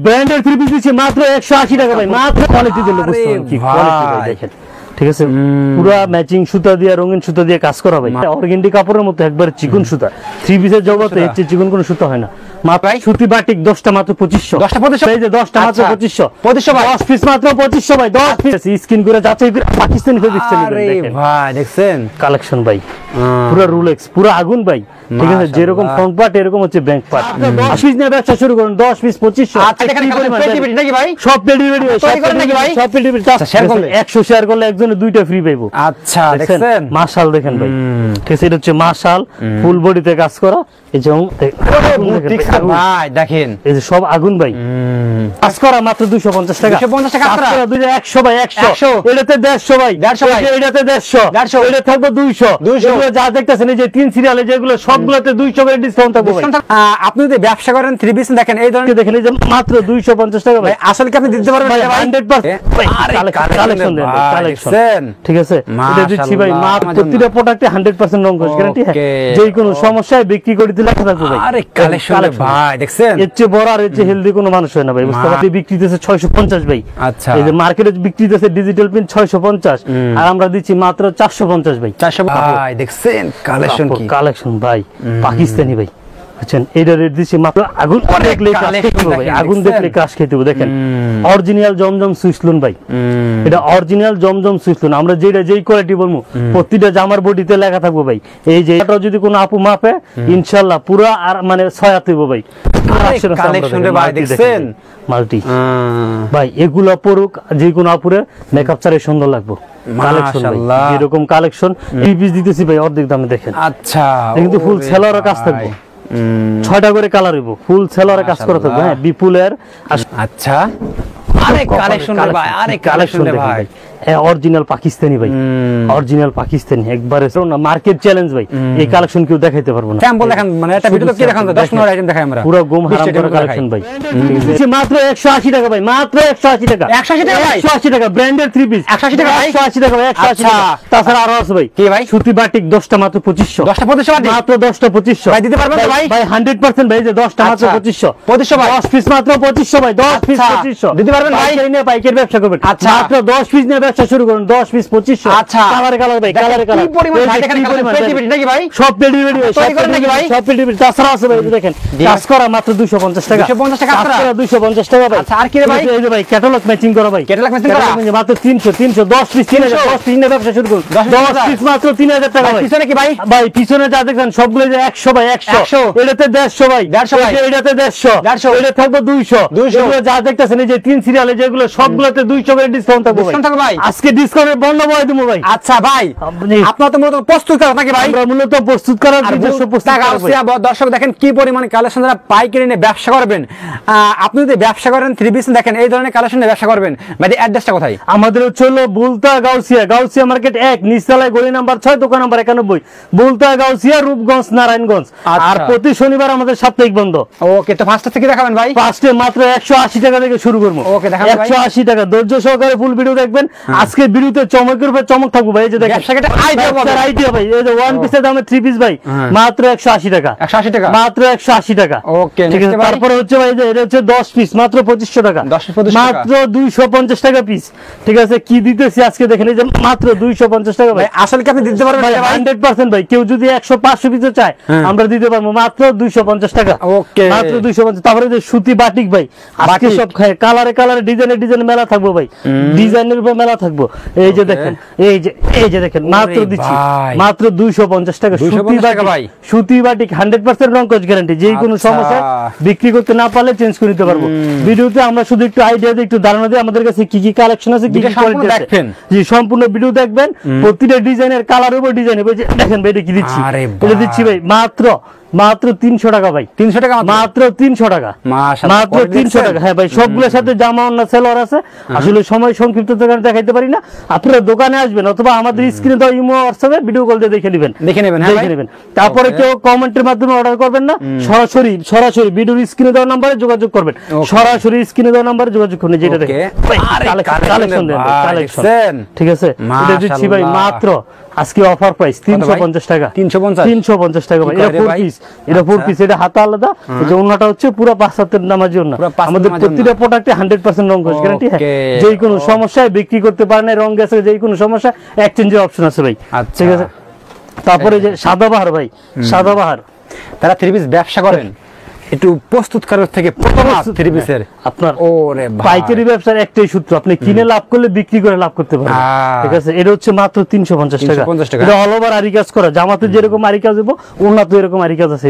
ব্র্যান্ডের three piece দিচ্ছি মাত্র 180 টাকা ভাই, মাত্র কোয়ালিটি দিলে বুঝতে পারবেন কি কোয়ালিটি ভাই দেখেন, ঠিক আছে পুরো ম্যাচিং সুতা দিয়ে রঙিন সুতা দিয়ে কাজ করা ভাই, অর্গানডি কাপড়ের মতো একবার চিকন সুতা, থ্রি পিসের জগতে এর চেয়ে চিকন কোনো সুতা হয় না। মাত্র সুতি বাটিক 10টা মাত্র 2500, 10টা 2500 এই যে 10টা মাত্র 2500 ভাই, 10 পিস মাত্র 2500 ভাই, 10 পিস স্ক্রিন করে যাচাই করে পাকিস্তানি ফেব্রিক্স নিবেন দেখেন ভাই, দেখছেন কালেকশন ভাই পুরো রুলেক্স পুরো আগুন ভাই, ঠিক আছে যেরকম ফ্রন্ট পার্ট এরকম হচ্ছে ব্যাক পার্ট। 10 পিস নিয়ে ব্যবসা শুরু করুন, 10 পিস 2500। আচ্ছা দেখেন পেটি নাকি ভাই, সব পেটি সব করেন নাকি ভাই, সব পেটি শেয়ার করলে 100 শেয়ার করলে একজনে দুইটা ফ্রি পাইবো। আচ্ছা দেখছেন মাশাল দেখেন ভাই, ঠিক আছে এটা হচ্ছে মাশাল ফুল বডিতে কাজ করা, এই যে ভাই দেখেন এই যে সব আগুন ভাই কাজ করা মাত্র 250 টাকা, 250 টাকা কাজ করা 100 ভাই 100 এটাতে 150 ভাই, 150 ভাই এটাতে 150 এটা থাকবে 200 এগুলো যা দেখতেছেন এই যে তিন সিরিয়ালে যেগুলো সবগুলোতে 200 করে ডিসকাউন্ট থাকবে ভাই। আপনি যদি ব্যবসা করেন থ্রি পিস দেখেন এই ধরনের দেখেন এই যে মাত্র 250 টাকা ভাই, আসলে কি আপনি দিতে পারবেন ভাই 100% ভাই কালেকশন দেন ভাই কালেকশন, ঠিক আছে এটা দিচ্ছি ভাই মাত্র প্রতিটা প্রোডাক্টে 100% রং কস গ্যারান্টি, যে কোনো সমস্যায় বিক্রি করে দিলে লেখা থাকবে ভাই। আরে কালেকশন ভাই দেখছেন এর চেয়ে বড় আর এর চেয়ে হেলদি কোনো মানুষ হয় না ভাই, বুঝতে পারছেন বিক্রি দিতেছে 650 ভাই। আচ্ছা এই যে মার্কেটে বিক্রি দিতেছে ডিজিটাল প্রিন্ট 650 আর আমরা দিচ্ছি মাত্র 450 ভাই। 400 ভাই দেখছেন কালেকশন কি কালেকশন ভাই পাকিস্তানি ভাই, বুঝছেন এইটা রেট দিচ্ছি মাত্র আগুন দেখলে কাজ খেতে হবে ভাই, আগুন দেখলে কাজ খেতে হবে। দেখেন অরিজিনাল জমজম সুইসলুন ভাই, এটা অরিজিনাল জমজম সুইসলুন, আমরা যেই কোয়ালিটি বলবো প্রতিটা জামার বডিতে লেখা থাকবে ভাই, এই যে এটা যদি কোনো আপু মাপে ইনশাআল্লাহ পুরো আর মানে 6 হাত হইব ভাই। কালেকশন রে ভাই দেখছেন মাল্টি ভাই, এগুলো পরুক যে কোনো আপুরে মেকআপ ছাড়াই সুন্দর লাগবে। কালেকশন ভাই এরকম কালেকশন এই পিস দিতেছি ভাই অর্ধেক দামে দেখেন। আচ্ছা কিন্তু ফুল সেলারের কাজ থাকবে, 6টা করে কালার হইব, ফুল সেলারের কাজ করা থাকবে হ্যাঁ বিপুলের। আচ্ছা আরে কালেকশন রে ভাই, আরে কালেকশন রে ভাই অরিজিনাল পাকিস্তানি ভাই, অরিজিনাল পাকিস্তানি একবারে না মার্কেট চ্যালেঞ্জ ভাই, এই কালেকশন কেউ দেখাইতে পারবো না। স্যাম্পল দেখান মানে একটা ভিডিওতে কি দেখান 10 মিনিট আইটেম দেখাই আমরা পুরো গোম হারাম করা কালেকশন ভাই, মাত্র 180 টাকা ভাই, মাত্র 180 টাকা 180 টাকা ভাই, 180 টাকা ব্র্যান্ডের থ্রি পিস 180 টাকা ভাই, 180 টাকা ভাই 180 টাকা। তাছাড়া আরো আছে ভাই কি ভাই সুতি বাটিক 10টা মাত্র 2500, 10টা 2500 বাটিক মাত্র 10টা 2500 ভাই দিতে পারবেন ভাই, ভাই 100% ভাই যে 10টা মাত্র 2500 ভাই 10 পিস মাত্র 2500 ভাই, 10 পিস 2500 দিতে পারবেন ভাই, এই নিয়ে পাইকারি ব্যবসা করবেন মাত্র 10 পিস নিয়ে ব্যবসা শুরু করুন, 10 পিস 2500। আচ্ছা কালারে কালার ভাই, কালারে কালার কি পরিমাণ ভাই দেখেন পেটি নাকি ভাই, সব পেটি পেটি সব করেন নাকি ভাই, সব পেটি পেটি তাছাড়া আছে ভাই দেখেন কাজ করা মাত্র 250 টাকা, 250 টাকা কাজ করা 250 টাকা ভাই। আচ্ছা আর কি রে ভাই, এই যে ভাই ক্যাটালগ ম্যাচিং করা ভাই, ক্যাটালগ ম্যাচিং করা মাত্র 300 10 পিস 10 পিস নিয়ে ব্যবসা শুরু করুন, 10 পিস মাত্র 3000 টাকা ভাই। পিছনে কি ভাই, ভাই পিছনে যা দেখেন সবগুলো যে 100 ভাই 100 এটাতে 150 ভাই 150 ভাই, এটাতে 150 এটা থাকবে 200 এগুলো যা দেখতেছেন এই যে তিন সিরিয়ালে যেগুলো সবগুলোতে 200 করে ডিসকাউন্ট থাকবে ভাই, আজকে ডিসকাউন্টের বন্ধ করে দেবো ভাই। আচ্ছা ভাই আপনারা তো মূলত প্রস্তুত করা নাকি ভাই, আমরা মূলত প্রস্তুত করার নিজস্ব প্রস্তুত করা। দর্শক দেখেন কি পরিমাণ কালেকশন যারা পাইকারি নিয়ে ব্যবসা করবেন, আপনি যদি ব্যবসা করেন থ্রি পিস দেখেন এই ধরনের কালেকশন নিয়ে ব্যবসা করবেন ভাই, অ্যাড্রেসটা কোথায়? আমাদের হচ্ছে হলো বুলতা গাউসিয়া মার্কেট 1 নিচতলায় গলি নাম্বার 6 দোকান নাম্বার 91 বুলতা গাউসিয়া রূপগঞ্জ নারায়ণগঞ্জ। আর প্রতি শনিবার আমাদের সাপ্তাহিক বন্ধ। ওকে তো ফার্স্ট থেকে দেখাবেন ভাই, ফার্স্টে মাত্র 180 টাকা থেকে শুরু করব। ওকে দেখাবেন ভাই 180 টাকা ধৈর্য সহকারে ফুল ভিডিও দেখবেন। আজকে ভিডিওতে চমকের উপর চমক থাকবে ভাই, এই যে দেখেন আইডিয়া ভাই, এই যে ওয়ান পিসের দামে থ্রি পিস ভাই মাত্র 180 টাকা, 180 টাকা মাত্র 180 টাকা। ওকে ঠিক আছে তারপরে হচ্ছে ভাই যে এটা হচ্ছে 10 পিস মাত্র 2500 টাকা, মাত্র 250 টাকা পিস। ঠিক আছে কি দিতেছি আজকে দেখেন এই যে মাত্র 250 টাকা ভাই। আসলে কি আপনি দিতে পারবেন ভাই 100% ভাই, কেউ যদি 100 500 পিস চায় আমরা দিতে পারবো মাত্র 250 টাকা। ওকে মাত্র 250। তারপরে যে সুতি বাটিক ভাই আজকে সব কালারে কালারে ডিজাইনে মেলা থাকবো ভাই, ডিজাইনের উপর মেলা থাকবো। এই যে দেখেন এই যে দেখেন মাত্র দিচ্ছি মাত্র 250 টাকা সুতি বাটিক 100% রং কস গ্যারান্টি, যে কোনো সমস্যা বিক্রি করতে না পারলে চেঞ্জ করে নিতে পারবো। ভিডিওতে আমরা শুধু একটু আইডিয়া দিই, একটু ধারণা দিই আমাদের কাছে কি কি কালেকশন আছে, কি কি কোয়ালিটি আছে। জি সম্পূর্ণ ভিডিও দেখবেন, প্রতিটা ডিজাইনের কালারের উপর ডিজাইন হবে। দেখেন ভাই এটা কি দিচ্ছি, এটা দিচ্ছি ভাই মাত্র 300 টাকা ভাই, 300 টাকা মাত্র 300 টাকা, মাত্র 300 টাকা। হ্যাঁ ভাই সবগুলোর সাথে জামা অন্য সেলর আছে, আসলে সময় সংক্ষিপ্ত দোকানে দেখাইতে পারি না। আপনারা দোকানে আসবেন অথবা আমাদের স্ক্রিনে দেওয়া ইমো হোয়াটসঅ্যাপে ভিডিও কল দিয়ে দেখে নেবেন। তারপরে কেউ কমেন্টের মাধ্যমে অর্ডার করবেন না, সরাসরি ভিডিওর স্ক্রিনে দেওয়া নম্বরে যোগাযোগ করবেন, সরাসরি স্ক্রিনে দেওয়া নম্বরে যোগাযোগ করবেন। যেটা দেখেন কালেকশন, ঠিক আছে এটা দিচ্ছি ভাই মাত্র আজকে অফার প্রাইস 350 টাকা। 350 টাকা ভাই। এটা 4 পিস, এটা 4 পিস, এটা হাতা আলাদা, এই যে ওন্নাটা হচ্ছে পুরো 5 হাতের নামাজি ওন্না। আমাদের প্রতিটা প্রোডাক্টে 100% রং কোশ গ্যারান্টি। হ্যাঁ, যে কোনো সমস্যায় বিক্রি করতে পারেন না, রং গেছে, যে কোনো সমস্যা এক্সচেঞ্জের অপশন আছে ভাই। ঠিক আছে। তারপরে যে সাদাবাহার ভাই, সাদাবাহার তারা 3 পিস ব্যবসা করেন, একটু প্রস্তুতকারক থেকে আপনার পাইকারি ব্যবসার একটাই সূত্র, আপনি কিনে লাভ করলে বিক্রি করে লাভ করতে পারবেন। ঠিক আছে। এটা হচ্ছে মাত্র 350 টাকা। এটা অল ওভার আরি কাজ করা, জামাতে যেরকম আরি কাজ দেবো ওনাতে এরকম আরি কাজ আছে।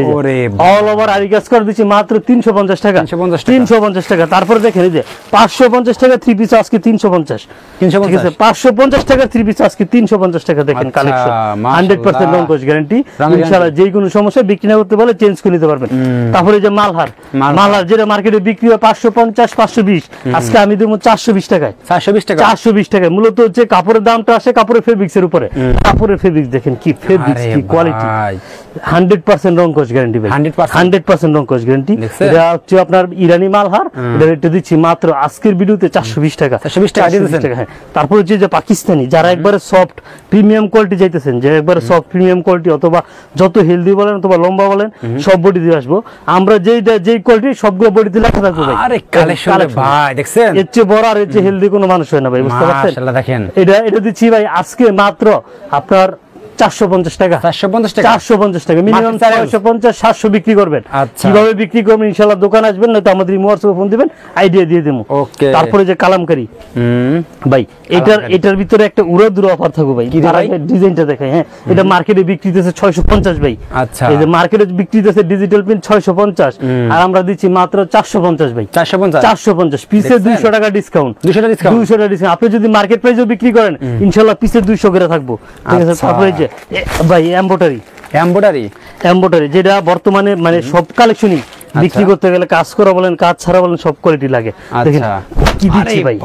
অল ওভার আরি কাজ করে দিচ্ছি মাত্র 350 টাকা। 350 টাকা। তারপরে দেখেন এই যে 550 টাকা 3 পিস আজকে 350। ঠিক আছে। 550 টাকা 3 পিস আজকে 350 টাকা। দেখেন কালেকশন 100% রং কোশ গ্যারান্টি। ইনশাআল্লাহ যে কোনো সমস্যা বিক্রি না করতে পারলে চেঞ্জ করে নিতে পারবেন। তারপরে মালহার যেটা মার্কেটে বিক্রি হয় 550 520, আজকে আমি দেবো 420 টাকায়। 420 টাকায়। মূলত হচ্ছে কাপড়ের দামটা আসে কাপড়ের ফেব্রিক্স এর উপরে। কাপড়ের ফেব্রিক্স দেখেন কি ফেব্রিক্স, কি কোয়ালিটি। 100% রং কোশ গ্যারান্টি ভাই। 100% রং কোশ গ্যারান্টি। এটা হচ্ছে আপনার ইরানি মালহার। এটা রেট দিচ্ছি মাত্র আজকের ভিডিওতে 420 টাকা। 420 টাকা। হ্যাঁ। তারপর হচ্ছে যে পাকিস্তানি, যারা একবারে সফট প্রিমিয়াম কোয়ালিটি চাইতেছেন, যে একবারে সফট প্রিমিয়াম কোয়ালিটি, অথবা যত হেলদি বলেন অথবা লম্বা বলেন সব বডি দিয়ে আসবো আমরা। যেই কোয়ালিটি সবগুলো বডিতে লেখা থাকবে ভাই। আরে কালেকশন ভাই দেখছেন, এর চেয়ে বড় আর এর চেয়ে হেলদি কোনো মানুষ হয় না ভাই, বুঝতে পারছেন? মাশাআল্লাহ। দেখেন এটা দিচ্ছি ভাই আজকে মাত্র আপনার 450 টাকা। 450 টাকা। মিনিমাম 650 700 বিক্রি করবেন। কিভাবে বিক্রি করবেন ইনশাআল্লাহ দোকান আসবেন, নয়তো আমাদের হোয়াটসঅ্যাপে ফোন দিবেন, আইডিয়া দিয়ে দেবো। তারপরে যে কালামকারী ভাই, এটার ভিতরে একটা উড়াদুরা অফার থাকবে ভাই। ডিজাইনটা দেখাই। হ্যাঁ, এটা মার্কেটে বিক্রি দিতেছে 650 ভাই। এই যে মার্কেটে বিক্রি দিতেছে ডিজিটাল প্রিন্ট 650, আর আমরা দিচ্ছি মাত্র 450 ভাই। 450 পিসে 200 টাকা ডিসকাউন্ট। 200 টাকা ডিসকাউন্ট। আপনি যদি মার্কেট প্রাইসেও বিক্রি করেন ইনশাআল্লাহ পিসে 200 করে থাকবো। ঠিক আছে। তারপরে যে ভাই এমব্রয়ডারি যেটা বর্তমানে মানে সব কালেকশনই বিক্রি করতে গেলে কাজ করা বলেন কাজ ছাড়া বলেন সব কোয়ালিটি লাগে। দেখেন কি দিচ্ছি ভাই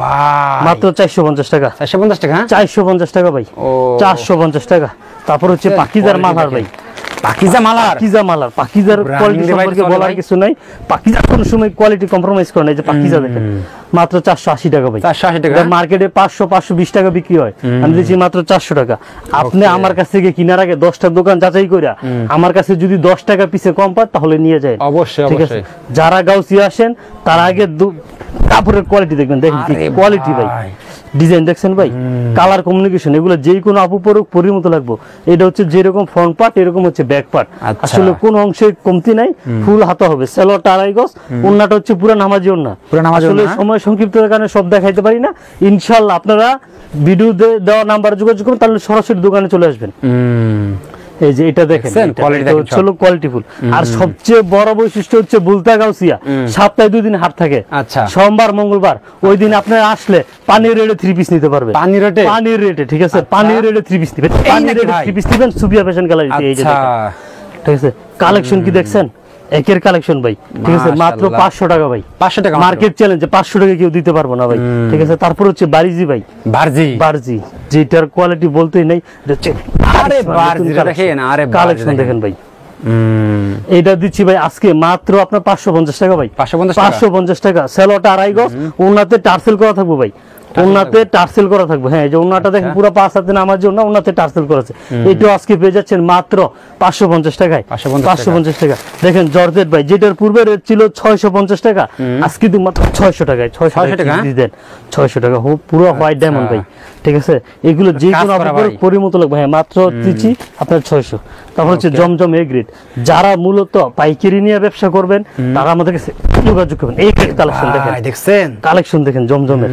মাত্র 450 টাকা। 450 টাকা ভাই। 450 টাকা। তারপর হচ্ছে পাকিজার মালহার ভাই। পাকিজার কোয়ালিটি সম্পর্কে বলার কিছু নাই। পাকিজা কোনো সময় কোয়ালিটি কম্প্রোমাইজ করে না। যে পাকিজা দেখেন মাত্র 480 টাকা ভাই। 480 টাকা। মার্কেটে 500 520 টাকা বিক্রি হয়, আমি দিচ্ছি মাত্র 400 টাকা। আপনি আমার কাছ থেকে কিনার আগে 10টা দোকান যাচাই করে আমার কাছে যদি 10 টাকা পিছে কম পান তাহলে নিয়ে যায়। অবশ্যই। ঠিক আছে। যারা গাউসিয়া আসেন তার আগে কাপড়ের কোয়ালিটি দেখবেন। দেখেন কি কোয়ালিটি ভাই। ডিজাইন দেখছেন ভাই, কালার কমিউনিকেশন, এগুলো যে কোনো আপু পরুক পরির মতো লাগবে। এটা হচ্ছে যেরকম ফ্রন্ট পার্ট এরকম হচ্ছে ব্যাক পার্ট। আসলে কোন অংশে কমতি নাই, ফুল হাতা হবে। সালোয়ারটা 2.5 গজ, ওন্নাটা হচ্ছে পুরো নামাজি ওন্না। আসলে সময় সংক্ষিপ্ততার কারণে সব দেখাইতে পারি না। ইনশাআল্লাহ আপনারা ভিডিও দেওয়া নাম্বারে যোগাযোগ করুন, তাহলে সরাসরি দোকানে চলে আসবেন। এই যে এটা দেখেন চলো কোয়ালিটিফুল। আর সবচেয়ে বড় বৈশিষ্ট্য হচ্ছে বুলতা গাউসিয়া সপ্তাহে 2 দিন হাট থাকে, সোমবার মঙ্গলবার। ওই দিন আপনারা আসলে পানির রেটে 3 পিস নিতে পারবে। পানির রেটে। ঠিক আছে। পানির রেটে 3 পিস নেবেন। পানির রেটে 3 পিস নেবেন সুবিয়া ফ্যাশন গ্যালারিতে। এই যে ঠিক আছে। কালেকশন কি দেখছেন, একের কালেকশন ভাই। ঠিক আছে। মাত্র 500 টাকা ভাই। 500 টাকা মার্কেট চ্যালেঞ্জ। 500 টাকা কেউ দিতে পারবো না ভাই। ঠিক আছে। তারপর হচ্ছে বারিজি ভাই। বারজি যেটার কোয়ালিটি বলতেই নাই। আরে বারজি দেখেন, আরে কালেকশন দেখেন ভাই। এটা দিচ্ছি ভাই আজকে মাত্র আপনার 550 টাকা ভাই। 550 টাকা। সেলোটা 2.5 গজ, ওনাতে টার্সেল করা থাকবে ভাই। ওনাতে টার্সেল করা থাকবে। হ্যাঁ, যে ওনাটা দেখেন পুরো 5 হাতে নামার জন্য ওনাতে টার্সেল করা আছে। এটাও আজকে পেয়ে যাচ্ছেন মাত্র 550 টাকায়। 550 টাকা। দেখেন জর্জেট ভাই, যেটার পূর্বে রেট ছিল 650 টাকা, আজকে তো মাত্র 600 টাকায়। 600 টাকা দেন। 600 টাকা পুরো হোয়াইট ডায়মন্ড ভাই। ঠিক আছে। এগুলো যে কোনো আপনাদের পরিমতো লাগবে। হ্যাঁ, মাত্র দিচ্ছি আপনার 600। তারপর হচ্ছে জমজম এ গ্রেড। যারা মূলত পাইকারি নিয়ে ব্যবসা করবেন তারা আমাদের কাছে যোগাযোগ করবেন। এই কালেকশন দেখেন, কালেকশন দেখেন জমজমের।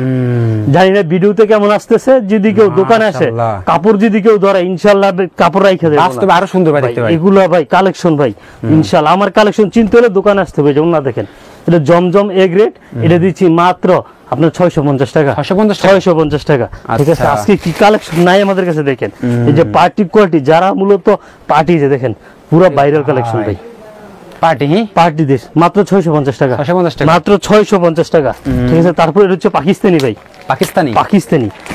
জানি না ভিডিওতে কেমন আসতেছে, যদি কেউ দোকানে আসে কাপড় যদি কেউ ধরে ইনশাআল্লাহ কাপড় রাইখা দেবে, বাস্তবে আরো সুন্দর ভাই দেখতে ভাই। এগুলো ভাই কালেকশন ভাই। ইনশাআল্লাহ আমার কালেকশন চিনতে হলে দোকানে আসতে হবে। যেমন না দেখেন এটা জমজম এ গ্রেড। এটা দিচ্ছি মাত্র আপনার 650 টাকা। 650 টাকা। ঠিক আছে। আজকে কি কালেকশন নাই আমাদের কাছে দেখেন। এই যে পার্টি কোয়ালিটি, যারা মূলত পার্টি, যে দেখেন পুরো ভাইরাল কালেকশন ভাই। পার্টি দেশ মাত্র 650 টাকা। মাত্র 650 টাকা। ঠিক আছে। তারপর এটা হচ্ছে পাকিস্তানি ভাই। পাকিস্তানি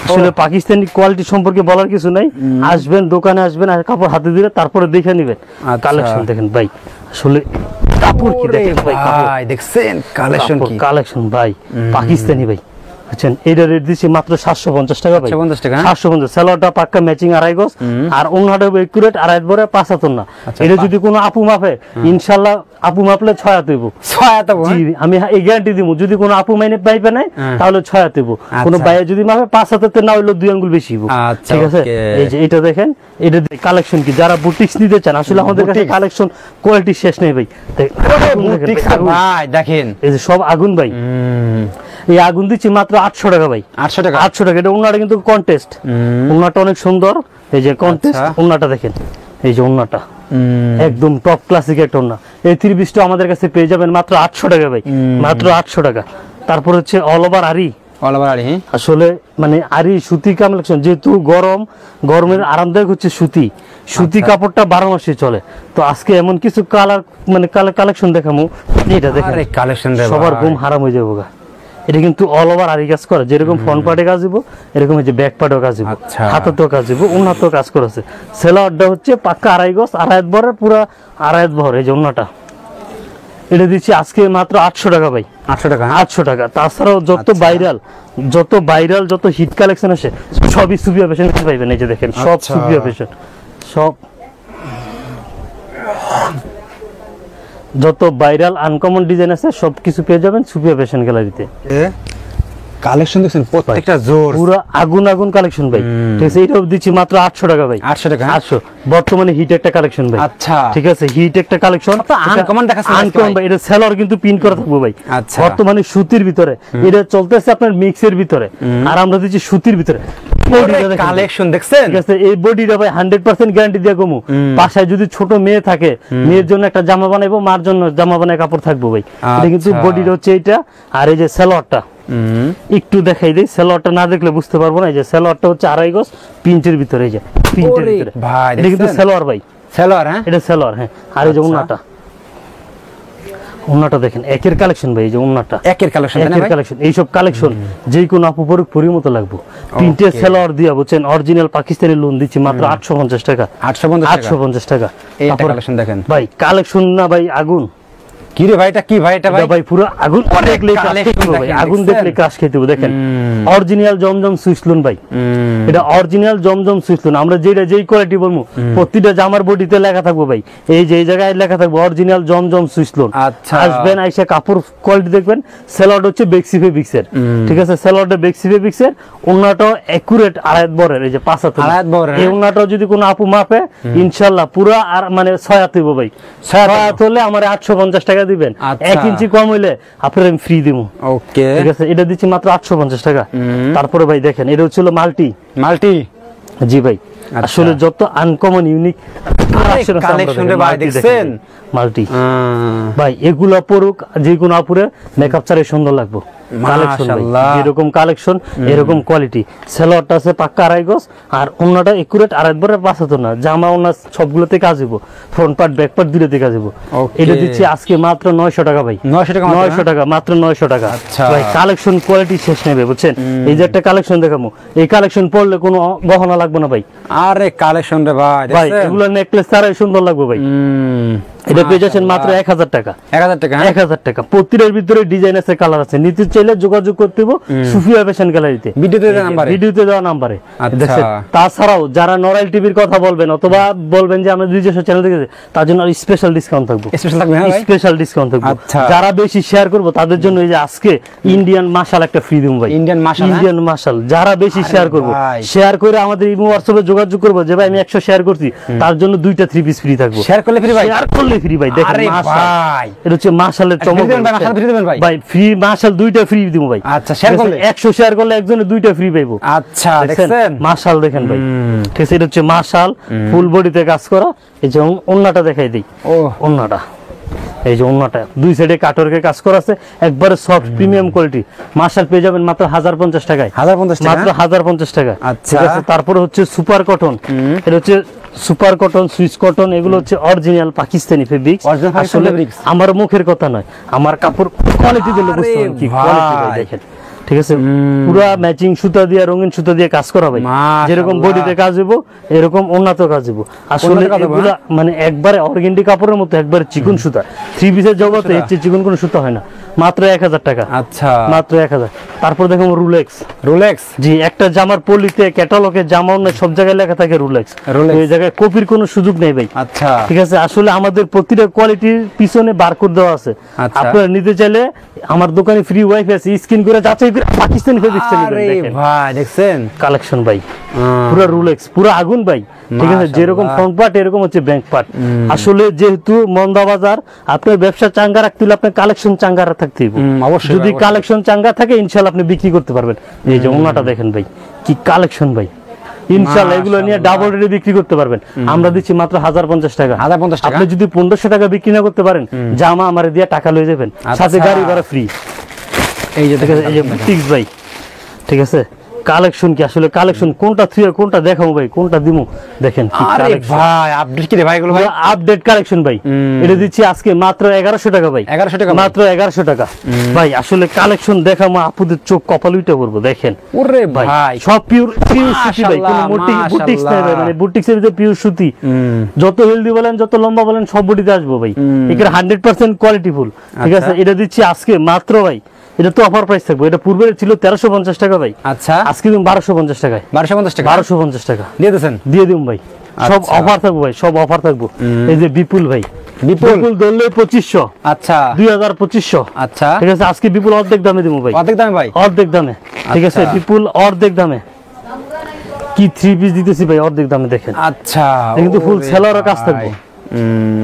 আসলে পাকিস্তানি কোয়ালিটি সম্পর্কে বলার কিছু নাই। আসবেন দোকানে আসবেন আর কাপড় হাতে দিলে তারপরে দেখে নেবেন। কালেকশন দেখেন ভাই। আসলে কাপড় কি দেখেন ভাই, দেখছেন কালেকশন ভাই। পাকিস্তানি ভাই বুঝছেন এটা রেট দিচ্ছি মাত্র 750 টাকা ভাই। 750 টাকা 750। সালোয়ারটা পাক্কা ম্যাচিং আড়াই গজ, আর অন্যটা একুরেট আড়াই বরে 5 হাত না। এটা যদি কোনো আপু মাপে ইনশাআল্লাহ আপু মাপলে 6 হাত হইব। 6 হাত হবে? জি আমি এই গ্যারান্টি দিব। যদি কোনো আপু মাইনে পাইবে নাই তাহলে 6 হাত হইব। কোনো বাইরে যদি মাপে 5 হাতের না হইলো 2 আঙ্গুল বেশি হইব। ঠিক আছে? এই যে এটা দেখেন, এটা কালেকশন কি যারা বুটিক্স নিতে চান, আসলে আমাদের কাছে কালেকশন কোয়ালিটি শেষ নেই ভাই। বুটিক্স ভাই দেখেন এই যে সব আগুন ভাই। এই আগুন দিচ্ছি মাত্র 800 টাকা ভাই। 800 টাকা 800 টাকা। এটা ওন্নাটা কিন্তু কন্টেস্ট, ওন্নাটা অনেক সুন্দর। এই যে কন্টেস্ট ওন্নাটা দেখেন, এই যে ওন্নাটা একদম টপ ক্লাসিক একটা ওন্না। এই 3 পিসটা আমাদের কাছে পেয়ে যাবেন মাত্র 800 টাকা ভাই, মাত্র 800 টাকা। তারপর হচ্ছে অল ওভার আরি, আসলে মানে আরি সুতি কালেকশন, যেহেতু গরমের আরামদায়ক হচ্ছে সুতি। সুতি কাপড়টা 12 মাসে চলে। তো আজকে এমন কিছু কালার মানে কালেকশন দেখামু, এটা দেখেন কালেকশন সবার ঘুম হারাম হয়ে যাবো গা। এটা কিন্তু অল ওভার আরি কাজ করে, যেরকম ফ্রন্ট পার্টে কাজ দিব এরকম এই যে ব্যাক পার্টেও কাজ দিব, হাতেও কাজ দিব, উন্নতেও কাজ করেছে। সেলারটা হচ্ছে পাক্কা আড়াই গজ, আড়াইত ভরে পুরা আড়াইত ভর। এই যে উন্নটা এটা দিচ্ছি আজকে মাত্র 800 টাকা ভাই। 800 টাকা 800 টাকা। তাছাড়াও যত ভাইরাল যত হিট কালেকশন আছে সবই সুফিয়া ফ্যাশন পাইবেন। এই যে দেখেন সব সুফিয়া ফ্যাশন, সব যত ভাইরাল আনকমন ডিজাইন আছে সবকিছু পেয়ে যাবেন সুফিয়া ফ্যাশন গ্যালারিতে। কালেকশন দেখছেন প্রত্যেকটা জোর, পুরো আগুন আগুন কালেকশন ভাই। ঠিক আছে? এটাও দিচ্ছি মাত্র 800 টাকা ভাই। 800 টাকা 800। বর্তমানে হিট একটা কালেকশন ভাই। আচ্ছা ঠিক আছে, হিট একটা কালেকশন আনকমন দেখাচ্ছেন আনকমন ভাই। এটা সেলর কিন্তু পিন করা থাকবে ভাই। আচ্ছা বর্তমানে সুতির ভিতরে এটা চলতেছে আপনার মিক্সের ভিতরে, আর আমরা দিচ্ছি সুতির ভিতরে। কালেকশন দেখছেন? ঠিক আছে, এই বডিটা ভাই 100% গ্যারান্টি দিয়ে কমু। বাসায় যদি ছোট মেয়ে থাকে, মেয়ের জন্য একটা জামা বানাইবো, মার জন্য জামা বানায় কাপড় থাকবো ভাই। এটা কিন্তু বডিটা হচ্ছে এইটা, আর এই যে সেলরটা একটু দেখাই দেই। সেলরটা না দেখলে বুঝতে পারবো না। এই যে সেলরটা হচ্ছে আড়াই গজ প্রিন্টের ভিতরে, এই যে প্রিন্টের ভিতরে ভাই। এটা কিন্তু সেলর ভাই, সেলর। হ্যাঁ এটা সেলর। হ্যাঁ, আর এই যে উন্নাটা দেখেন একের কালেকশন ভাই। এই যে উন্নাটা একের কালেকশন। এইসব কালেকশন যে কোনো আপু পরি মতো লাগবে। প্রিন্টের সেলর দিয়া বুঝছেন, অরিজিনাল পাকিস্তানি লোন দিচ্ছি মাত্র 850 টাকা। 850 টাকা। এই কালেকশন দেখেন ভাই, কালেকশন না ভাই আগুন। কি রে ভাই, এটা কি ভাই? এটা ভাই পুরো আগুন দেখলে ভাই, আগুন দেখলে ক্রাশ খেতে হবে। দেখেন অরিজিনাল জমজম সুইসলুন ভাই, এটা অরিজিনাল জমজম সুইসলুন। আমরা যেই কোয়ালিটি বলবো প্রতিটা জামার বডিতে লেখা থাকবো ভাই, এই যে এই জায়গায় লেখা থাকবে অরিজিনাল জমজম সুইসলুন। আচ্ছা, আসবেন আইসা কাপড় কোয়ালিটি দেখবেন। সেলর হচ্ছে বেক্সি ফেব্রিক্সের। ঠিক আছে, সেলরটা বেক্সি ফেব্রিক্সের। ওন্নাটাও একুরেট আড়াইত বরের, এই যে 5 হাত আড়াইত বরের। এই ওন্নাটাও যদি কোনো আপু মাপে ইনশাআল্লাহ পুরা আর মানে 6 হাত হইব ভাই। 6 হাত হলে আমার 850 টাকা দিবেন। 1 ইঞ্চি কম হইলে আপনার আমি ফ্রি দিব। ওকে, ঠিক আছে, এটা দিচ্ছি মাত্র 850 টাকা। তারপরে ভাই দেখেন এটা হচ্ছে মাল্টি। জি ভাই, আসলে যত আনকমন ইউনিক কালেকশন রে ভাই দেখছেন মাল্টি ভাই, এগুলা পরুক যে কোনো আপুরে মেকআপ ছাড়াই সুন্দর লাগবে। এরকম কালেকশন, এরকম কোয়ালিটি। সেলরটা আছে পাক্কা আড়াই গজ, আর অন্যটা একুরেট আড়াই বরের 5 হাত না। জামা ওনা সবগুলোতে কাজ হইব, ফ্রন্ট পার্ট ব্যাক পার্ট দুটোতে কাজ হইব। এটা দিচ্ছি আজকে মাত্র 900 টাকা ভাই। 900 টাকা, মাত্র 900 টাকা ভাই। কালেকশন কোয়ালিটি শেষ নেবে বুঝছেন। এই যে একটা কালেকশন দেখাবো, এই কালেকশন পরলে কোনো গহনা লাগবে না ভাই। আরে কালেকশন রে ভাই, ভাই এগুলো নেকলেস ছাড়াই সুন্দর লাগবে ভাই। এটা পেয়ে যাচ্ছেন মাত্র 1000 টাকা। 1000 টাকা। প্রতিটার ভিতরে ডিজাইন আছে, কালার আছে। নিতে চাইলে যোগাযোগ করতে হবে সুফিয়া ফ্যাশন গ্যালারিতে, ভিডিওতে দেওয়া নাম্বারে। তাছাড়াও যারা নরাইল টিভির কথা বলবেন অথবা বলবেন যে আমরা নিজস্ব চ্যানেল দেখেছি, তার জন্য স্পেশাল ডিসকাউন্ট থাকবে। স্পেশাল ডিসকাউন্ট থাকবে। যারা বেশি শেয়ার করবো তাদের জন্য এই যে আজকে ইন্ডিয়ান মাশাল একটা ফ্রি দিম ভাই। ইন্ডিয়ান মাশাল যারা বেশি শেয়ার করবো, শেয়ার করে আমাদের ইমো হোয়াটসঅ্যাপে যোগাযোগ করবো যে ভাই আমি 100 শেয়ার করছি, তার জন্য 2টা 3 পিস ফ্রি থাকবে। শেয়ার করলে ফ্রি ভাই, শেয়ার করলে ফ্রি ভাই। দেখেন মাশাল, এটা হচ্ছে মাশালের চমক ভাই। ফ্রি মাশাল 2টা ফ্রি দিব ভাই। আচ্ছা, শেয়ার করলে 100 শেয়ার করলে একজনে 2টা ফ্রি পাইবো। আচ্ছা, দেখেন মাশাল দেখেন ভাই। ঠিক আছে, এটা হচ্ছে মাশাল ফুল বডিতে কাজ করা। এই যে ওন্নাটা দেখাই দেই। ওন্নাটা এই যে ওন্নাটা দুই সাইডে কাটওয়ার্কের কাজ করা আছে, একবারে সফট প্রিমিয়াম কোয়ালিটি। মাশাল পেয়ে যাবেন মাত্র 1050 টাকায়। মাত্র 1050 টাকা। ঠিক আছে, তারপরে হচ্ছে সুপার কটন। এটা হচ্ছে সুপার কটন, সুইস কটন, এগুলো হচ্ছে অরিজিনাল পাকিস্তানি ফেব্রিক্স। আসলে আমার মুখের কথা নয়, আমার কাপড় কোয়ালিটি দিলে বুঝতে পারেন কি কোয়ালিটি ভাই। দেখেন ঠিক আছে, পুরা ম্যাচিং সুতা দিয়ে, রঙিন সুতা দিয়ে কাজ করা ভাই। যেরকম বডিতে কাজ হইব এরকম ওন্নাতেও কাজ হইব। আসলে এগুলা মানে একবারে অর্গানডি কাপড়ের মতো একবারে চিকন সুতা। 3 পিসের জগতে এর চেয়ে চিকন কোনো সুতা হয় না। মাত্র 1000 টাকা। আচ্ছা, মাত্র 1000। তারপর দেখুন রোলেক্স। রোলেক্স, জি, একটা জামার পলিতে ক্যাটালগে জামাও না, সব জায়গায় লেখা থাকে রোলেক্স। এই জায়গায় কপির কোনো সুযোগ নেই ভাই। আচ্ছা, ঠিক আছে, আসলে আমাদের প্রতিটা কোয়ালিটির পিছনে বারকোড দেওয়া আছে। আপনারা নিতে চাইলে আমার দোকানে ফ্রি ওয়াইফাই আছে, স্ক্রিন করে যাচাই করে পাকিস্তানি ফেব্রিক্স নিবেন। দেখেন ভাই, দেখছেন কালেকশন ভাই, পুরো রোলেক্স, পুরো আগুন ভাই। ঠিক আছে, যেরকম ফ্রন্ট পার্ট এরকম হচ্ছে ব্যাক পার্ট। আসলে যেহেতু মন্দা বাজার, আপনার ব্যবসা চাঙ্গা রাখতে হলে আপনার কালেকশন চাঙ্গা থাকতে হবে। অবশ্যই, যদি কালেকশন চাঙ্গা থাকে ইনশাআল্লাহ আপনি বিক্রি করতে পারবেন। এই যে ওনাটা দেখেন ভাই, কি কালেকশন ভাই, ইনশাআল্লাহ এগুলো নিয়ে ডাবল রেটে বিক্রি করতে পারবেন। আমরা দিচ্ছি মাত্র 1050 টাকা। 1050 টাকা। আপনি যদি 1500 টাকা বিক্রি না করতে পারেন, জামা আমারে দিয়ে টাকা লয়ে যাবেন, সাথে গাড়ি ভাড়া ফ্রি। এই যে দেখেন, এই যে বুটিক্স ভাই। ঠিক আছে, কালেকশন কি আসলে কালেকশন কোনটা থুয়ে কোনটা দেখাবো ভাই, কোনটা দিমু? দেখেন কি কালেকশন ভাই, আপডেট কি রে ভাই, এগুলো ভাই আপডেট কালেকশন ভাই। এটা দিচ্ছি আজকে মাত্র 1100 টাকা ভাই। 1100 টাকা, মাত্র 1100 টাকা ভাই। আসলে কালেকশন দেখাবো, আপুদের চোখ কপাল উঠে পড়বো। দেখেন ওরে ভাই, সব পিওর সুতি ভাই, কোনো বুটিক্স নাই ভাই, মানে বুটিক্স এর ভিতরে পিওর সুতি। যত হেলদি বলেন, যত লম্বা বলেন, সব বডিতে আসবো ভাই। এখানে 100% কোয়ালিটি ফুল। ঠিক আছে, এটা দিচ্ছি আজকে মাত্র ভাই, এটা তো অফার প্রাইস থাকবে। এটা পূর্বে ছিল 1350 টাকা ভাই। আচ্ছা, আজকে তুমি 1250 টাকায়। 1250 টাকা, 1250 টাকা দিয়ে দেন, দিয়ে দিম ভাই। সব অফার থাকবো ভাই, সব অফার থাকবো। এই যে বিপুল ভাই, বিপুল ধরলে 2500। আচ্ছা, 2500। আচ্ছা, ঠিক আছে, আজকে বিপুল অর্ধেক দামে দিব ভাই। অর্ধেক দামে ভাই, অর্ধেক দামে। ঠিক আছে, বিপুল অর্ধেক দামে। কি 3 পিস দিতেছি ভাই অর্ধেক দামে। দেখেন আচ্ছা, কিন্তু ফুল সেলারের কাজ থাকবে,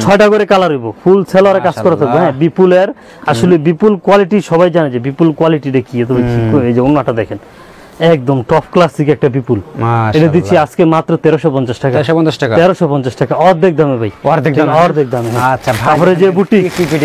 6টা করে কালার হইব, ফুল সেলারের কাজ করা থাকবে। হ্যাঁ, বিপুলের আসলে বিপুল কোয়ালিটি সবাই জানে যে বিপুল কোয়ালিটিটা কি। তবে এই যে ওন্নাটা দেখেন, একদম টপ ক্লাসিক একটা বিপুল। এটা দিচ্ছি আজকে মাত্র 1350 টাকা। 1350 টাকা, 1350 টাকা অর্ধেক দামে ভাই, অর্ধেক দামে, অর্ধেক দামে। আচ্ছা, তারপরে যে বুটি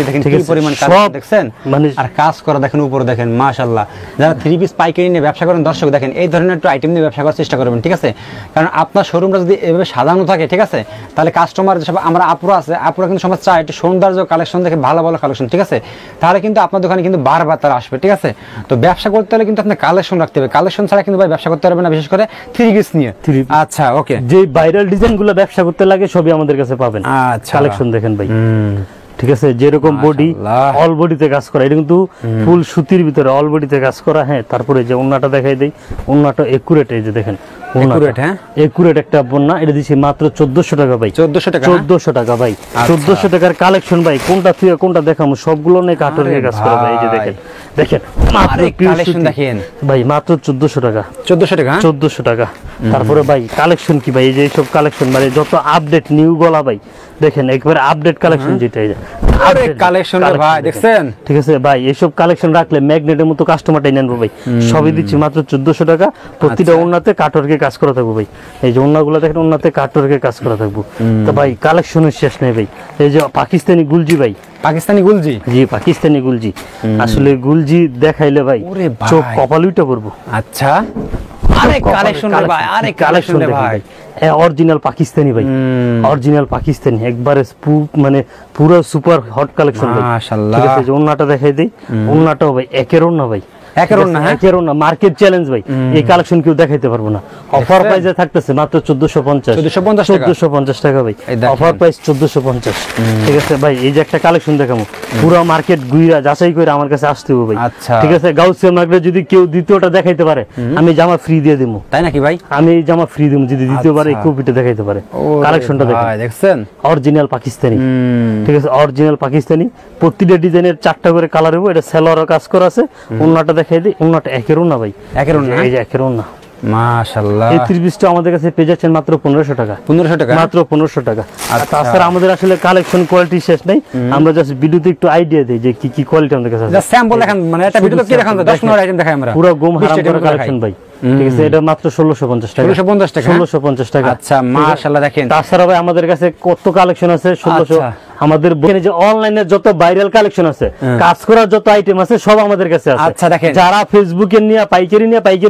দেখেন কি পরিমাণ কাজ দেখছেন, মানে আর কাজ করা দেখেন, উপরে দেখেন, মাশাআল্লাহ। যারা 3 পিস পাইকারি নিয়ে ব্যবসা করেন, দর্শক দেখেন এই ধরনের একটু আইটেম নিয়ে ব্যবসা করার চেষ্টা করবেন। ঠিক আছে, কারণ আপনার শোরুমটা যদি এভাবে সাজানো থাকে, ঠিক আছে, তাহলে কাস্টমার যেসব আমরা আপুরা আছে, আপুরা কিন্তু সমাজ চায় একটু সৌন্দর্য কালেকশন দেখে, ভালো ভালো কালেকশন। ঠিক আছে, তাহলে কিন্তু আপনার দোকানে কিন্তু বারবার তারা আসবে। ঠিক আছে, তো ব্যবসা করতে হলে কিন্তু আপনার কালেকশন রাখতে হবে। কালেকশন ছাড়া কিন্তু ভাই ব্যবসা করতে পারবেন না, বিশেষ করে 3 পিস নিয়ে। আচ্ছা, ওকে, যে ভাইরাল ডিজাইন গুলো ব্যবসা করতে লাগে সবই আমাদের কাছে পাবেন। আচ্ছা, কালেকশন দেখেন ভাই। ঠিক আছে, যেরকম বডি অল বডিতে কাজ করা, এটা কিন্তু ফুল সুতির ভিতরে অল বডিতে কাজ করা। হ্যাঁ, তারপরে যে ওন্নাটা দেখাই দেই, ওন্নাটা একুরেট। এই যে দেখেন একুরেট, হ্যাঁ একুরেট একটা বন্যা। এটা দিছি মাত্র 1400 টাকা ভাই। 1400 টাকা, 1400 টাকা ভাই। 1400 টাকার কালেকশন ভাই, কোনটা তুই কোনটা দেখামু, সবগুলো নিয়ে কাটরের কাজ করা ভাই। এই যে দেখেন, দেখেন মাত্র কালেকশন দেখেন ভাই, মাত্র 1400 টাকা। 1400 টাকা, 1400 টাকা। তারপরে ভাই কালেকশন কি ভাই, এই যে সব কালেকশন মানে যত আপডেট নিউ গলা ভাই, দেখেন একবারে আপডেট কালেকশন যেটা কালেকশন ভাই, দেখছেন। ঠিক আছে ভাই, এইসব কালেকশন রাখলে ম্যাগনেটের মতো কাস্টমার টাই নেনবো ভাই। সবই দিচ্ছি মাত্র 1400 টাকা। প্রতিটা ওন্নাতে কাটরকে কাজ করা থাকবো ভাই। এই যে ওন্নাগুলো দেখেন, ওন্নাতে কাটরকে কাজ করা থাকবো। তো ভাই কালেকশনের শেষ নেই ভাই। এই যে পাকিস্তানি গুলজি ভাই, পাকিস্তানি গুলজি, জি পাকিস্তানি গুলজি। আসলে গুলজি দেখাইলে ভাই চোখ কপাল উঠে পড়বো। আচ্ছা, আরে কালেকশন রে ভাই, আরে কালেকশন রে ভাই, অরিজিনাল পাকিস্তানি ভাই, অরিজিনাল পাকিস্তানি, একবারে মানে পুরো সুপার হট কালেকশন ভাই। মাশাআল্লাহ। ঠিক আছে, যে ওন্নাটা দেখাই দেই, ওন্নাটাও ভাই একের ওন্না ভাই, মার্কেট চ্যালেঞ্জ ভাই। এই কালেকশন কেউ দেখাইতে পারবো না। অফার প্রাইসে থাকতেছে মাত্র 1450 টাকা ভাই। Offer price 1450। ঠিক আছে ভাই, এই যে একটা কালেকশন দেখাবো, পুরো মার্কেট ঘুরা যাচাই করে আমার কাছে আসতে হবে ভাই। ঠিক আছে, গাউসিয়া মার্কেটে যদি কেউ দ্বিতীয়টা দেখাইতে পারে, আমি জামা ফ্রি দিয়ে দেবো। তাই নাকি ভাই? আমি এই জামা ফ্রি দেবো যদি দ্বিতীয়বার এই কপিটা দেখাইতে পারে। কালেকশনটা দেখেন, অরিজিনাল পাকিস্তানি। ঠিক আছে, অরিজিনাল পাকিস্তানি। প্রতিটা ডিজাইনের 4টা করে কালার হবে। এটা সেলোয়ারের কাজ করা আছে। ওন্নাটা দেখাই দিই, ওন্নাটা একের ওন্না ভাই, একের ওন্না, এই যে একের ওন্না। মাশাআল্লাহ। এই 3 পিসটা আমাদের কাছে পেয়ে যাচ্ছেন মাত্র 1500 টাকা। 1500 টাকা, মাত্র 1500 টাকা। আর তাছাড়া আমাদের আসলে কালেকশন কোয়ালিটি শেষ নাই। আমরা জাস্ট ভিডিওতে একটু আইডিয়া দেই যে কি কি কোয়ালিটি আমাদের কাছে আছে। জাস্ট স্যাম্পল দেখান, মানে একটা ভিডিওতে কি দেখান, 10-15 আইটেম দেখাই আমরা। পুরো গোম হারাম করা কালেকশন ভাই। ঠিক আছে, এটা মাত্র 1650 টাকা। 1650 টাকা, 1650 টাকা। আচ্ছা, মাশাআল্লাহ। দেখেন তাছাড়া ভাই আমাদের কাছে কত কালেকশন আছে। 1600 আমাদের এখানে যে অনলাইনে যত ভাইরাল কালেকশন আছে, কাজ করার যত আইটেম আছে, সব আমাদের কাছে আছে। আচ্ছা, দেখেন যারা ফেসবুকে নিয়ে পাইকারি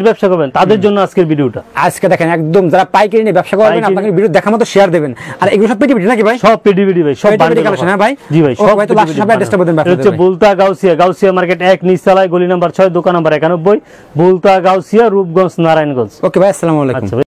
ব্যবসা করবেন, তাদের জন্য আজকের ভিডিওটা। আজকে দেখেন একদম যারা পাইকারি নিয়ে ব্যবসা করবেন, আপনাকে ভিডিও দেখার মতো শেয়ার দিবেন। আর এগুলো সব পেটি নাকি ভাই? সব পেটি ভাই, সব বান্ডেল কালেকশন। হ্যাঁ ভাই, জি ভাই, সব তো লাস্ট সব অ্যাড্রেসটা বলেন ভাই। হচ্ছে বুলতা গাউসিয়া, গাউসিয়া মার্কেট 1 নিচতলায়, গলি নাম্বার 6, দোকান নাম্বার 91, বুলতা গাউসিয়া, রূপগঞ্জ, নারায়ণগঞ্জ। ওকে ভাই, আসসালামু আলাইকুম।